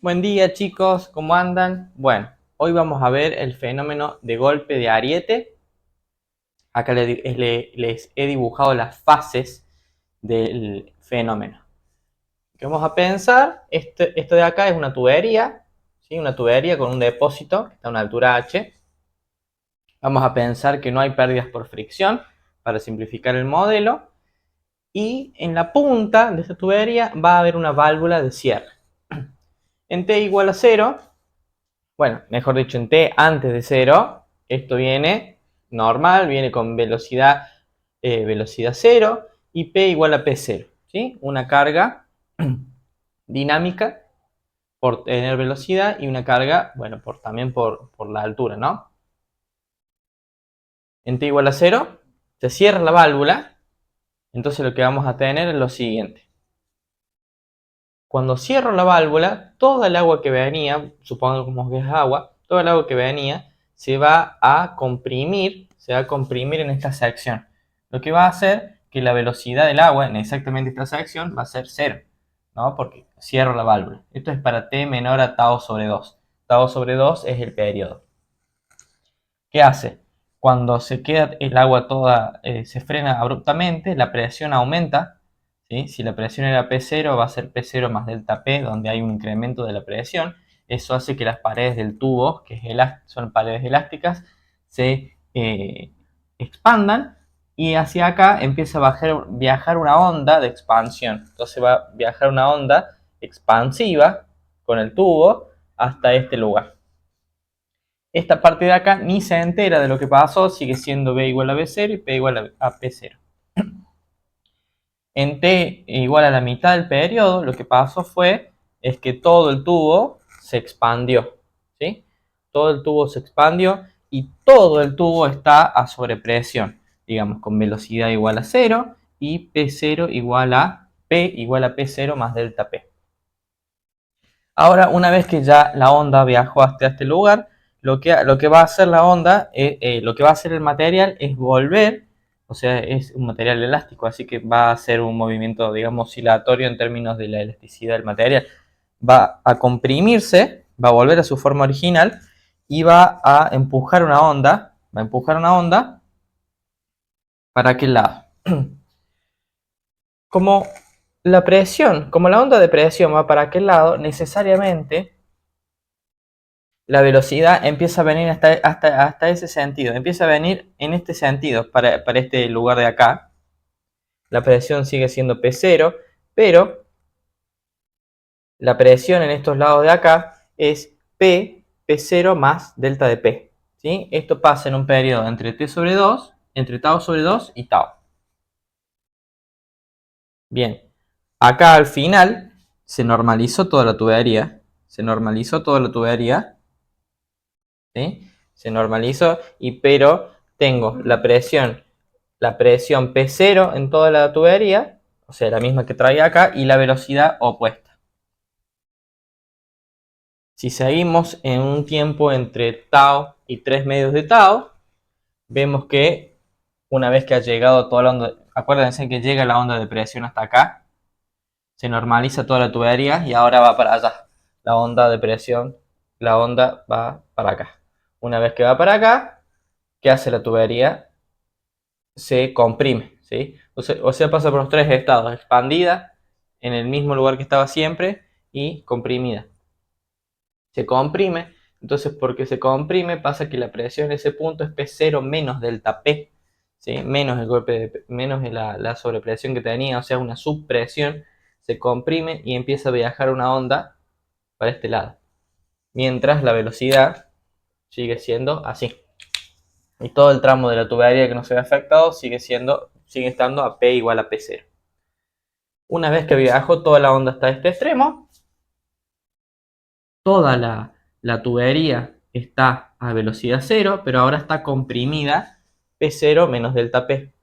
Buen día chicos, ¿cómo andan? Bueno, hoy vamos a ver el fenómeno de golpe de ariete. Acá les he dibujado las fases del fenómeno. ¿Qué vamos a pensar? Esto de acá es una tubería, ¿sí? Una tubería con un depósito que está a una altura h. Vamos a pensar que no hay pérdidas por fricción para simplificar el modelo. Y en la punta de esta tubería va a haber una válvula de cierre. En t igual a 0, bueno, mejor dicho, en t antes de 0, esto viene normal, viene con velocidad, velocidad 0 y p igual a p0, ¿sí? Una carga dinámica por tener velocidad y una carga, bueno, también por la altura, ¿no? En t igual a 0, se cierra la válvula, entonces lo que vamos a tener es lo siguiente. Cuando cierro la válvula, toda el agua que venía, supongamos que es agua, toda el agua que venía se va a comprimir en esta sección. Lo que va a hacer que la velocidad del agua en exactamente esta sección va a ser 0, ¿no? Porque cierro la válvula. Esto es para t menor a tau sobre 2. Tau sobre 2 es el periodo. ¿Qué hace? Cuando se queda el agua toda, se frena abruptamente, la presión aumenta. ¿Sí? Si la presión era P0, va a ser P0 más delta P, donde hay un incremento de la presión. Eso hace que las paredes del tubo, que son paredes elásticas, se expandan y hacia acá empieza a viajar una onda de expansión. Entonces va a viajar una onda expansiva con el tubo hasta este lugar. Esta parte de acá ni se entera de lo que pasó, sigue siendo B igual a B0 y P igual a P0. En t igual a la mitad del periodo, lo que pasó es que todo el tubo se expandió, ¿sí? Todo el tubo se expandió y todo el tubo está a sobrepresión, digamos, con velocidad igual a 0 y P0 igual a P0 más delta P. Ahora, una vez que ya la onda viajó hasta este lugar, lo que va a hacer la onda, lo que va a hacer el material es volver, o sea, es un material elástico, así que va a hacer un movimiento, digamos, oscilatorio en términos de la elasticidad del material. Va a comprimirse, va a volver a su forma original y va a empujar una onda, para aquel lado. Como la onda de presión va para aquel lado, necesariamente la velocidad empieza a venir hasta ese sentido, empieza a venir en este sentido, para este lugar de acá. La presión sigue siendo P0, pero la presión en estos lados de acá es P0 más delta de P. ¿Sí? Esto pasa en un periodo entre T sobre 2, entre tau sobre 2 y tau. Bien, acá al final se normalizó toda la tubería, ¿sí? Se normalizó, pero tengo la presión P0 en toda la tubería, o sea, la misma que traía acá, y la velocidad opuesta. Si seguimos en un tiempo entre tau y 3 medios de tau, vemos que una vez que ha llegado toda la onda, acuérdense que llega la onda de presión hasta acá, se normaliza toda la tubería y ahora va para allá. La onda de presión, la onda va para acá. Una vez que va para acá, ¿qué hace la tubería? Se comprime, ¿sí? O sea, pasa por los tres estados: expandida en el mismo lugar que estaba siempre y comprimida. Se comprime, entonces porque se comprime pasa que la presión en ese punto es P0 menos delta P, ¿sí? Menos el golpe, menos la sobrepresión que tenía, o sea, una subpresión. Se comprime y empieza a viajar una onda para este lado, mientras la velocidad sigue siendo así. Y todo el tramo de la tubería que no se ve afectado sigue estando a P igual a P0. Una vez que viajó toda la onda hasta este extremo, toda la tubería está a velocidad 0, pero ahora está comprimida P0 menos delta P.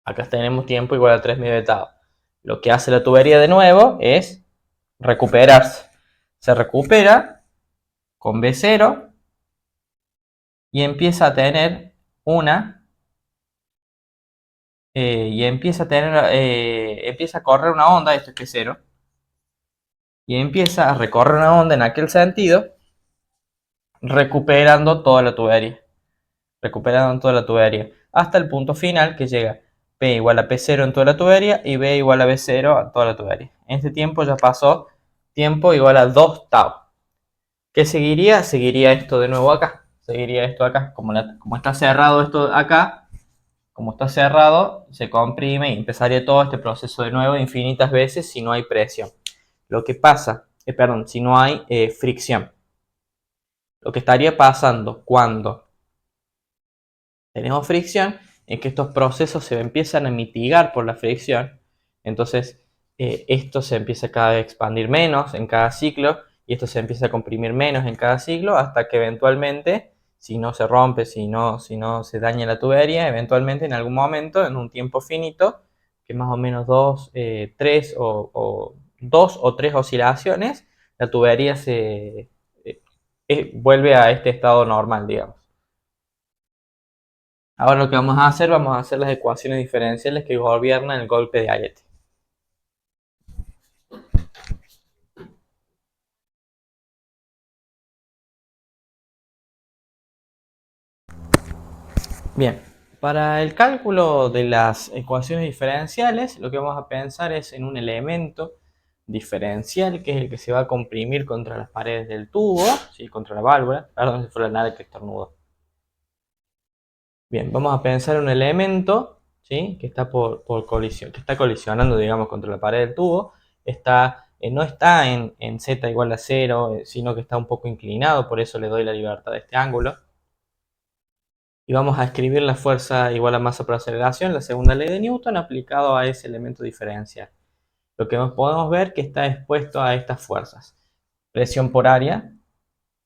Acá tenemos tiempo igual a 3 medios de tau. Lo que hace la tubería de nuevo es recuperarse. Se recupera con B0 y empieza a tener empieza a correr una onda, esto es P0, y empieza a recorrer una onda en aquel sentido, recuperando toda la tubería. Recuperando toda la tubería. Hasta el punto final que llega P igual a P0 en toda la tubería y B igual a B0 en toda la tubería. En este tiempo ya pasó tiempo igual a 2 tau. ¿Qué seguiría? Seguiría esto de nuevo acá. Seguiría esto acá. Como está cerrado esto acá, como está cerrado, se comprime y empezaría todo este proceso de nuevo infinitas veces si no hay presión. Lo que pasa, perdón, si no hay fricción. Lo que estaría pasando cuando tenemos fricción es que estos procesos se empiezan a mitigar por la fricción. Entonces, esto se empieza cada vez a expandir menos en cada ciclo y esto se empieza a comprimir menos en cada ciclo hasta que eventualmente, si no se rompe, si no se daña la tubería, eventualmente en algún momento, en un tiempo finito, que más o menos tres o dos o tres oscilaciones, la tubería vuelve a este estado normal, digamos. Ahora lo que vamos a hacer las ecuaciones diferenciales que gobiernan el golpe de ariete. Bien, para el cálculo de las ecuaciones diferenciales, lo que vamos a pensar es en un elemento diferencial, que es el que se va a comprimir contra las paredes del tubo, ¿sí? Contra la válvula, perdón si fuera nada que estornudo. Bien, vamos a pensar en un elemento, ¿sí? Que está por colisión, que está colisionando, digamos, contra la pared del tubo. No está en z igual a 0, sino que está un poco inclinado, por eso le doy la libertad de este ángulo. Y vamos a escribir la fuerza igual a masa por aceleración, la segunda ley de Newton, aplicado a ese elemento diferencial. Lo que podemos ver que está expuesto a estas fuerzas. Presión por área,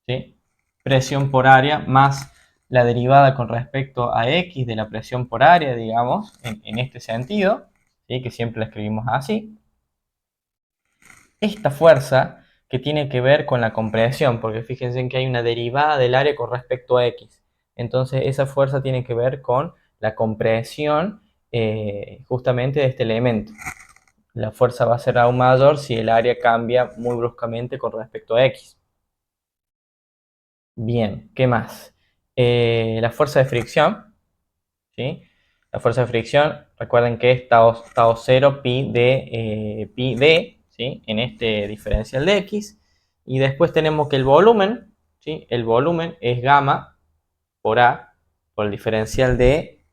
¿sí? Presión por área más la derivada con respecto a x de la presión por área, digamos, en este sentido, ¿sí? Que siempre la escribimos así. Esta fuerza que tiene que ver con la compresión, porque fíjense que hay una derivada del área con respecto a x. Entonces esa fuerza tiene que ver con la compresión justamente de este elemento. La fuerza va a ser aún mayor si el área cambia muy bruscamente con respecto a x. Bien, ¿qué más? La fuerza de fricción, ¿sí? La fuerza de fricción, recuerden que es tau 0 pi d, ¿sí? En este diferencial de x. Y después tenemos que el volumen, ¿sí? El volumen es gamma por a, por el diferencial de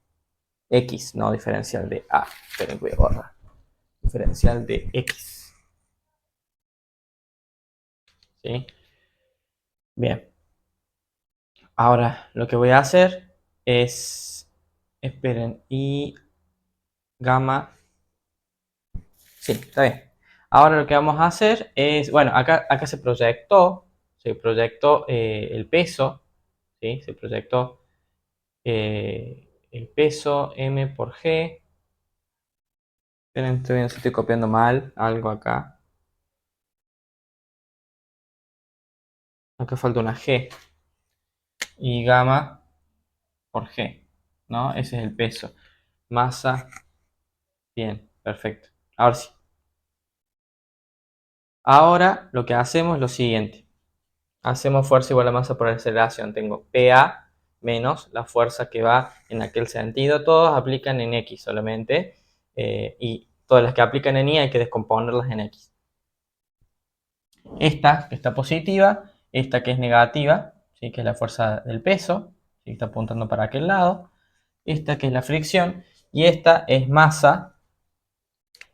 x, no diferencial de a. Esperen, voy a borrar. Diferencial de x. ¿Sí? Bien. Ahora lo que voy a hacer es, esperen, y gamma, sí, está bien. Ahora lo que vamos a hacer es, bueno, acá se proyectó el peso, ¿sí? Se proyectó el peso m por g. Esperen, estoy viendo si estoy copiando mal algo acá. Acá falta una g. Y gamma por g, ¿no? Ese es el peso. Masa, bien, perfecto. Ahora sí. Ahora lo que hacemos es lo siguiente. Hacemos fuerza igual a masa por aceleración. Tengo PA menos la fuerza que va en aquel sentido. Todos aplican en X solamente. Y todas las que aplican en Y hay que descomponerlas en X. Esta que está positiva, esta que es negativa, ¿sí? Que es la fuerza del peso, ¿sí? Está apuntando para aquel lado. Esta que es la fricción. Y esta es masa.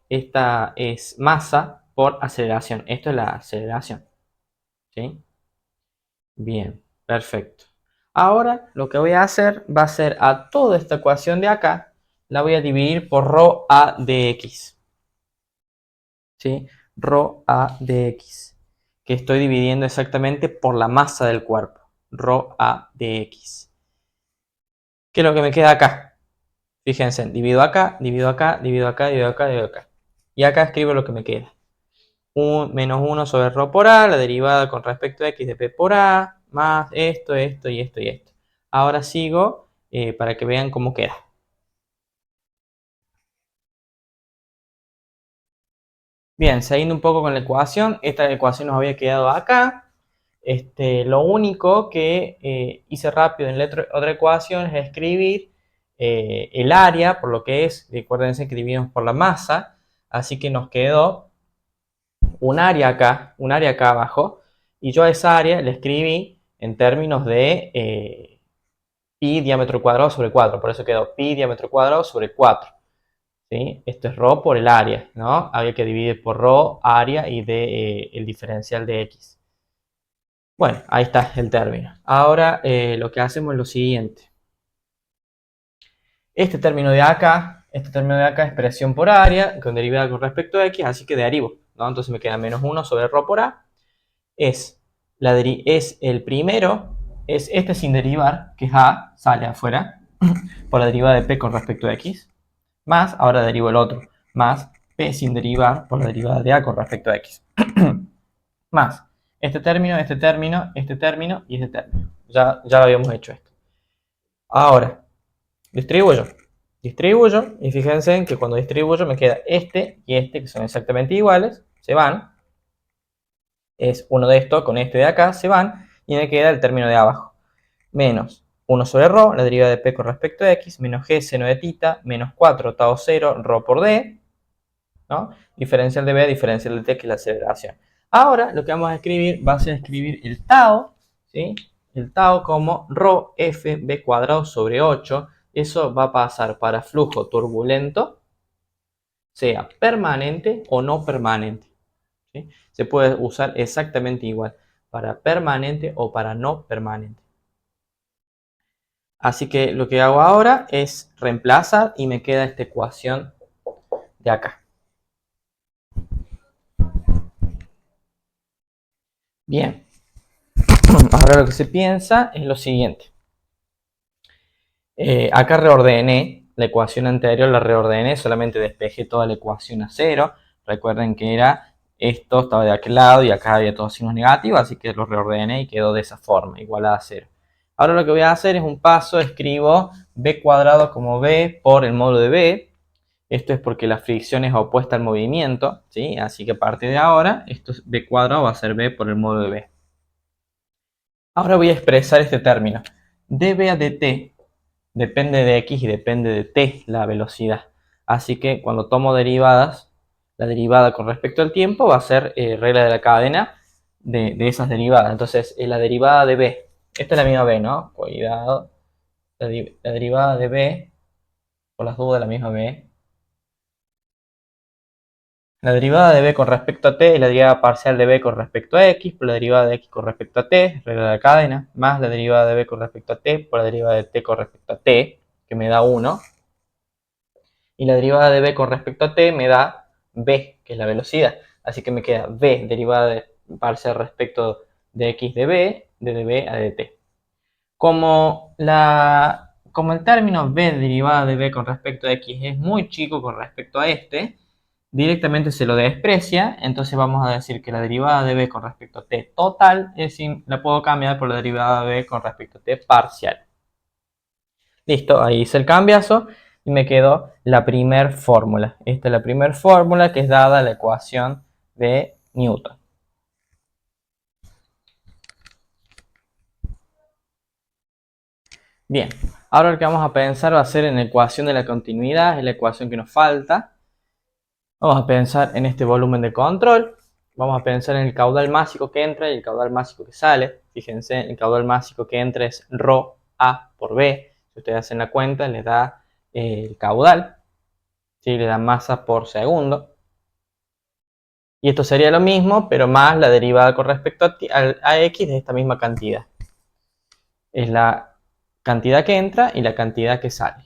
Esta es masa por aceleración. Esto es la aceleración. ¿Sí? Bien, perfecto. Ahora lo que voy a hacer va a ser a toda esta ecuación de acá, la voy a dividir por ρ a de x. ¿Sí? Ρ a de x. Que estoy dividiendo exactamente por la masa del cuerpo. Ρ a de x. ¿Qué es lo que me queda acá? Fíjense, divido acá, divido acá, divido acá, divido acá, divido acá. Y acá escribo lo que me queda. Menos 1 sobre ρ por a, la derivada con respecto a x de p por a, más esto, esto y esto y esto. Ahora sigo para que vean cómo queda. Bien, siguiendo un poco con la ecuación, esta ecuación nos había quedado acá. Lo único que hice rápido en la otra ecuación es escribir el área, por lo que es, recuérdense que dividimos por la masa, así que nos quedó un área acá abajo, y yo a esa área le escribí en términos de pi diámetro cuadrado sobre 4, por eso quedó pi diámetro cuadrado sobre 4. ¿Sí? Esto es ρ por el área, ¿no? Había que dividir por ρ, área y de, el diferencial de x. Bueno, ahí está el término. Ahora lo que hacemos es lo siguiente. Este término de acá es presión por área con derivada con respecto a x, así que derivo, ¿no? Entonces me queda menos 1 sobre ρ por a. Es el primero, es este sin derivar, que es a, sale afuera, por la derivada de p con respecto a x. Más, ahora derivo el otro, más p sin derivar por la derivada de a con respecto a x. Más este término, este término, este término y este término. Ya lo habíamos hecho esto. Ahora, distribuyo. Distribuyo y fíjense en que cuando distribuyo me queda este y este, que son exactamente iguales, se van. Es uno de estos con este de acá, se van. Y me queda el término de abajo. Menos 1 sobre ρ, la derivada de p con respecto a x, menos g seno de tita, menos 4 tau 0, ρ por d, ¿no? Diferencial de b, diferencial de t, que es la aceleración. Ahora lo que vamos a escribir va a ser escribir el tau, ¿sí? El tau como ρ f b cuadrado sobre 8. Eso va a pasar para flujo turbulento, sea permanente o no permanente, ¿sí? Se puede usar exactamente igual para permanente o para no permanente. Así que lo que hago ahora es reemplazar y me queda esta ecuación de acá. Bien, ahora lo que se piensa es lo siguiente. Acá reordené la ecuación anterior, la reordené, solamente despejé toda la ecuación a cero. Recuerden que era esto, estaba de aquel lado y acá había todos signos negativos, así que lo reordené y quedó de esa forma, igualada a cero. Ahora lo que voy a hacer es un paso, escribo b cuadrado como b por el módulo de b. Esto es porque la fricción es opuesta al movimiento, ¿sí? Así que a partir de ahora, esto es b cuadrado va a ser b por el módulo de b. Ahora voy a expresar este término. dB a dt depende de x y depende de t, la velocidad. Así que cuando tomo derivadas, la derivada con respecto al tiempo va a ser regla de la cadena de esas derivadas. Entonces, la derivada de b, esta es la misma b, ¿no? Cuidado. La derivada de b, por las dudas, la misma b. La derivada de b con respecto a t es la derivada parcial de b con respecto a x por la derivada de x con respecto a t, regla de la cadena, más la derivada de b con respecto a t por la derivada de t con respecto a t, que me da 1. Y la derivada de b con respecto a t me da b, que es la velocidad. Así que me queda b derivada de parcial respecto de x de b, de db a dt. Como el término b derivada de b con respecto a x es muy chico con respecto a este, directamente se lo desprecia, entonces vamos a decir que la derivada de b con respecto a t total, es decir, la puedo cambiar por la derivada de b con respecto a t parcial. Listo, ahí hice el cambiazo y me quedó la primera fórmula. Esta es la primera fórmula que es dada la ecuación de Newton. Bien, ahora lo que vamos a pensar va a ser en la ecuación de la continuidad, es la ecuación que nos falta. Vamos a pensar en este volumen de control. Vamos a pensar en el caudal másico que entra y el caudal másico que sale. Fíjense, el caudal másico que entra es ρ a por b. Si ustedes hacen la cuenta, les da el caudal. ¿Sí? Le da masa por segundo. Y esto sería lo mismo, pero más la derivada con respecto a x de esta misma cantidad. Es la cantidad que entra y la cantidad que sale.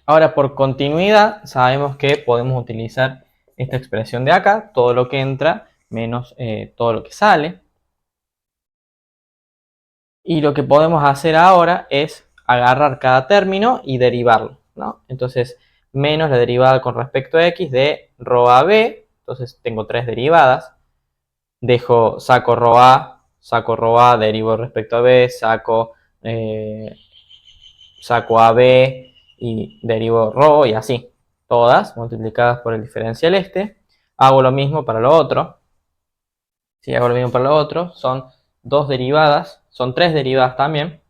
Ahora, por continuidad, sabemos que podemos utilizar esta expresión de acá, todo lo que entra menos todo lo que sale. Y lo que podemos hacer ahora es agarrar cada término y derivarlo, ¿no? Entonces, menos la derivada con respecto a x de ρ a b. Entonces, tengo tres derivadas. Saco ρ a, derivo respecto a b, saco a b y derivo ρ y así. Todas multiplicadas por el diferencial este. Hago lo mismo para lo otro. Si hago lo mismo para lo otro, son dos derivadas, son tres derivadas también.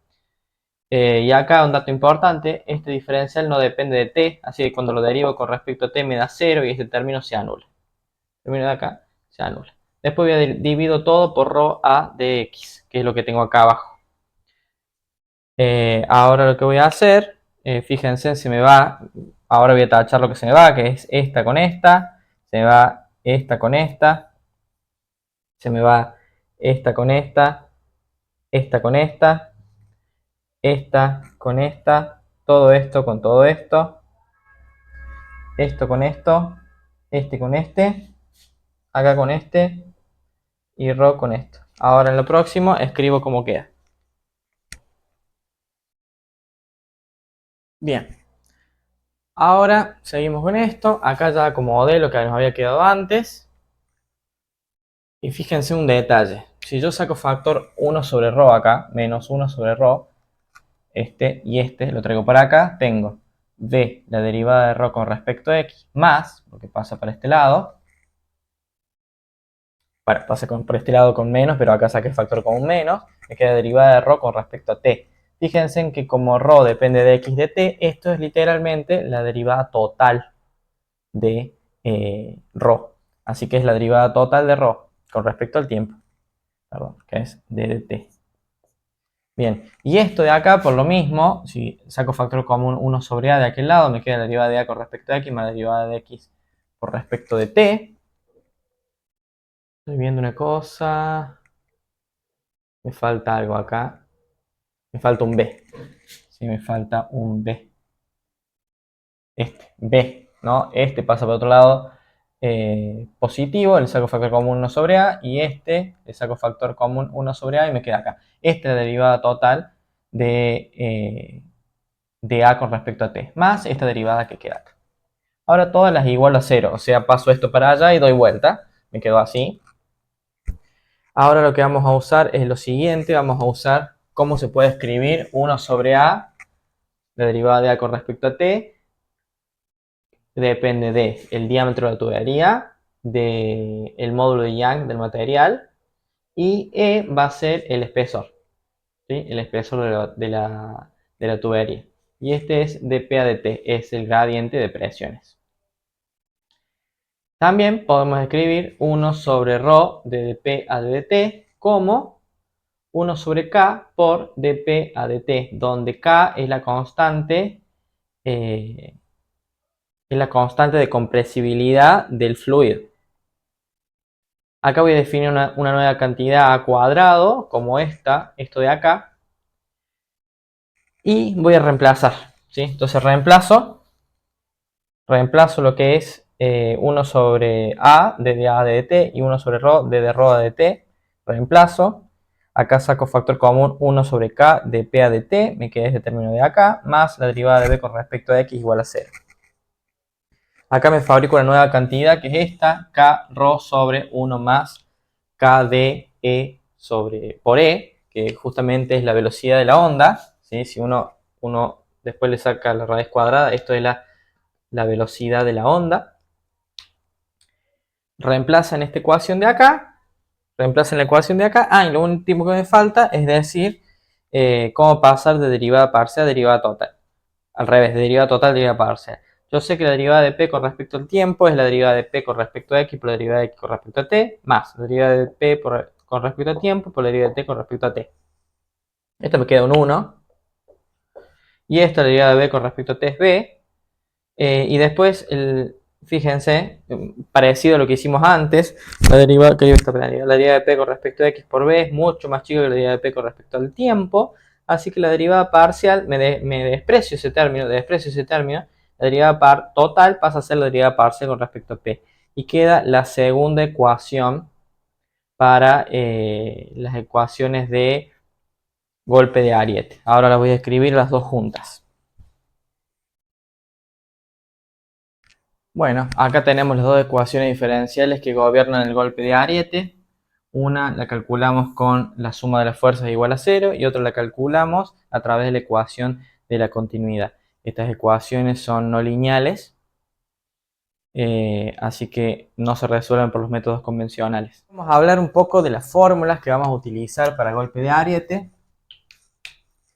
Y acá un dato importante, este diferencial no depende de t, así que cuando lo derivo con respecto a t me da 0 y este término se anula. El término de acá se anula. Después divido todo por rho a de x, que es lo que tengo acá abajo. Ahora lo que voy a hacer, fíjense, se me va, ahora voy a tachar lo que se me va, que es esta con esta, se me va esta con esta, se me va esta con esta con esta con esta, todo esto con todo esto con esto, este con este, acá con este y rho con esto. Ahora en lo próximo escribo como queda. Bien. Ahora seguimos con esto. Acá ya acomodé lo que nos había quedado antes. Y fíjense un detalle. Si yo saco factor 1 sobre rho acá, menos 1 sobre rho, este y este lo traigo para acá, tengo de la derivada de rho con respecto a x más, porque pasa para este lado, pasa por este lado con menos, pero acá saqué el factor con un menos, me queda derivada de rho con respecto a t. Fíjense en que como rho depende de x de t, esto es literalmente la derivada total de rho. Así que es la derivada total de rho con respecto al tiempo, perdón, que es d de t. Bien, y esto de acá, por lo mismo, si saco factor común 1 sobre a de aquel lado, me queda la derivada de a con respecto a x más la derivada de x por respecto de t. Estoy viendo una cosa. Me falta algo acá. Me falta un b. Sí, me falta un b. Este, b, ¿no? Este pasa por otro lado positivo, le saco factor común 1 sobre a, y este le saco factor común 1 sobre a y me queda acá. Esta es la derivada total de a con respecto a t, más esta derivada que queda acá. Ahora todas las igualo a 0, o sea, paso esto para allá y doy vuelta, me quedó así. Ahora lo que vamos a usar es lo siguiente, vamos a usar cómo se puede escribir 1 sobre a, la derivada de a con respecto a t, depende del diámetro de la tubería, del módulo de Young del material, y E va a ser el espesor, ¿sí? El espesor de la tubería. Y este es dP a dt, es el gradiente de presiones. También podemos escribir 1 sobre ρ de dP a dt como 1 sobre K por dP a dt, donde K es la constante de compresibilidad del fluido. Acá voy a definir una nueva cantidad a cuadrado, como esto de acá, y voy a reemplazar, ¿sí? Entonces reemplazo lo que es 1 sobre a de a de dt y 1 sobre ρ de ρ a dt, reemplazo, acá saco factor común 1 sobre k de p a dt, me queda este término de acá, más la derivada de b con respecto a x igual a 0. Acá me fabrico una nueva cantidad que es esta, k ρ sobre 1 más k d e por e, que justamente es la velocidad de la onda, ¿sí? Si uno después le saca la raíz cuadrada, esto es la velocidad de la onda. Reemplaza en esta ecuación de acá, reemplaza en la ecuación de acá, y lo último que me falta es decir cómo pasar de derivada parcial a derivada total. Al revés, de derivada total a derivada parcial. Yo sé que la derivada de p con respecto al tiempo es la derivada de p con respecto a x por la derivada de x con respecto a t, más la derivada de p con respecto a tiempo por la derivada de t con respecto a t. Esto me queda un 1. Y esta derivada de b con respecto a t es b. Y después, fíjense, parecido a lo que hicimos antes, la derivada de p con respecto a x por b es mucho más chica que la derivada de p con respecto al tiempo. Así que la derivada parcial, me desprecio ese término, la derivada total pasa a ser la derivada parcial con respecto a p. Y queda la segunda ecuación para las ecuaciones de golpe de ariete. Ahora las voy a escribir las dos juntas. Bueno, acá tenemos las dos ecuaciones diferenciales que gobiernan el golpe de ariete. Una la calculamos con la suma de las fuerzas igual a 0 y otra la calculamos a través de la ecuación de la continuidad. Estas ecuaciones son no lineales, así que no se resuelven por los métodos convencionales. Vamos a hablar un poco de las fórmulas que vamos a utilizar para golpe de ariete.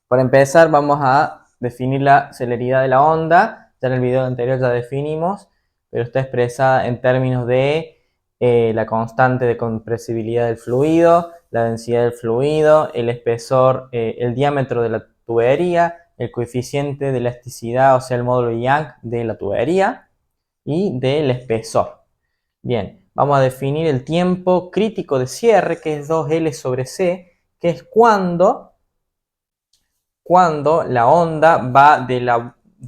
Para empezar vamos a definir la celeridad de la onda. Ya en el video anterior ya definimos, pero está expresada en términos de la constante de compresibilidad del fluido, la densidad del fluido, el espesor, el diámetro de la tubería, el coeficiente de elasticidad, o sea el módulo Young de la tubería y del espesor. Bien, vamos a definir el tiempo crítico de cierre, que es 2L sobre C, que es cuando la onda va de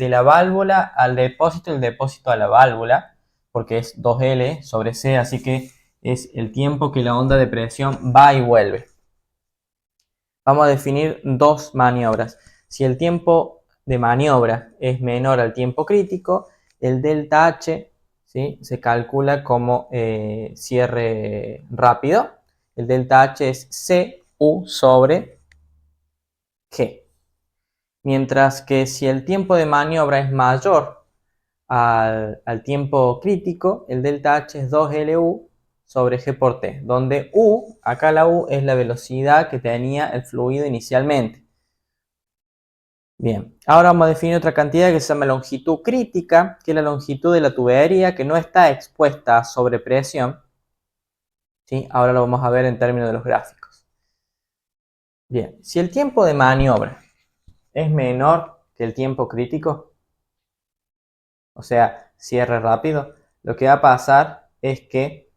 la válvula al depósito y el depósito a la válvula, porque es 2L sobre C, así que es el tiempo que la onda de presión va y vuelve. Vamos a definir dos maniobras. Si el tiempo de maniobra es menor al tiempo crítico, el delta H, ¿sí?, se calcula como cierre rápido. El delta H es CU sobre G. Mientras que si el tiempo de maniobra es mayor al tiempo crítico, el delta H es 2LU sobre G por T, donde U, acá la U es la velocidad que tenía el fluido inicialmente. Bien, ahora vamos a definir otra cantidad que se llama longitud crítica, que es la longitud de la tubería que no está expuesta a sobrepresión. ¿Sí? Ahora lo vamos a ver en términos de los gráficos. Bien, si el tiempo de maniobra es menor que el tiempo crítico, o sea, cierre rápido, lo que va a pasar es que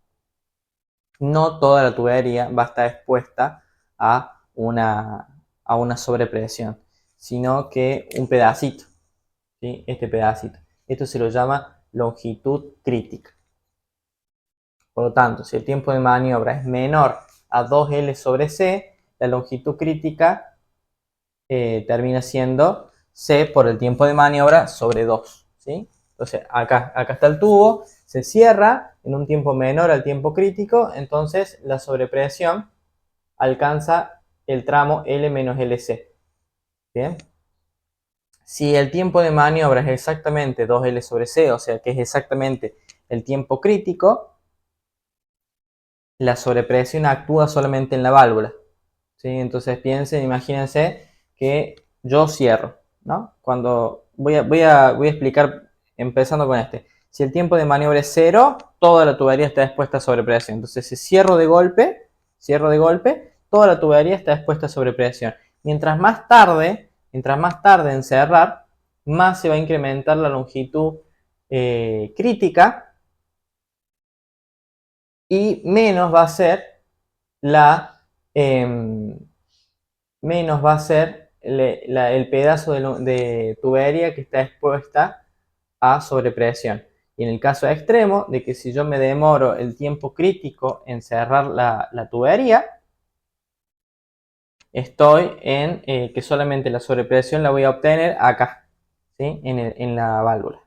no toda la tubería va a estar expuesta a una sobrepresión, sino que un pedacito, ¿sí?, este pedacito. Esto se lo llama longitud crítica. Por lo tanto, si el tiempo de maniobra es menor a 2L sobre C, la longitud crítica termina siendo C por el tiempo de maniobra sobre 2. ¿Sí? Entonces, acá está el tubo, se cierra en un tiempo menor al tiempo crítico, entonces la sobrepresión alcanza el tramo L menos LC. ¿Bien? Si el tiempo de maniobra es exactamente 2L sobre C, o sea que es exactamente el tiempo crítico, la sobrepresión actúa solamente en la válvula. ¿Sí? Entonces imagínense que yo cierro, ¿no? Cuando voy a explicar empezando con este. Si el tiempo de maniobra es 0, toda la tubería está expuesta a sobrepresión. Entonces si cierro de golpe, toda la tubería está expuesta a sobrepresión. Mientras más tarde en cerrar, más se va a incrementar la longitud crítica y menos va a ser el pedazo de tubería que está expuesta a sobrepresión. Y en el caso extremo de que si yo me demoro el tiempo crítico en cerrar la tubería, estoy en que solamente la sobrepresión la voy a obtener acá, ¿sí?, en la válvula.